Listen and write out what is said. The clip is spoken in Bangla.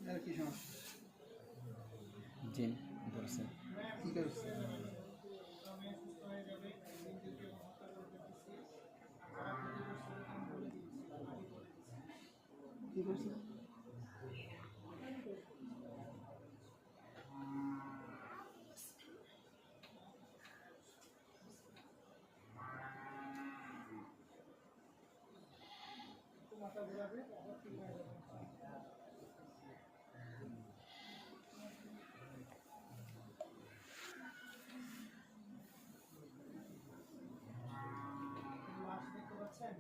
আর কি সমস্যা? জিন ধরছে। কি করছে? কি করছে? মাথা ঘোরাবে, আবার ঠিক হয়ে যাবে। লাশ দেখতে পাচ্ছেন?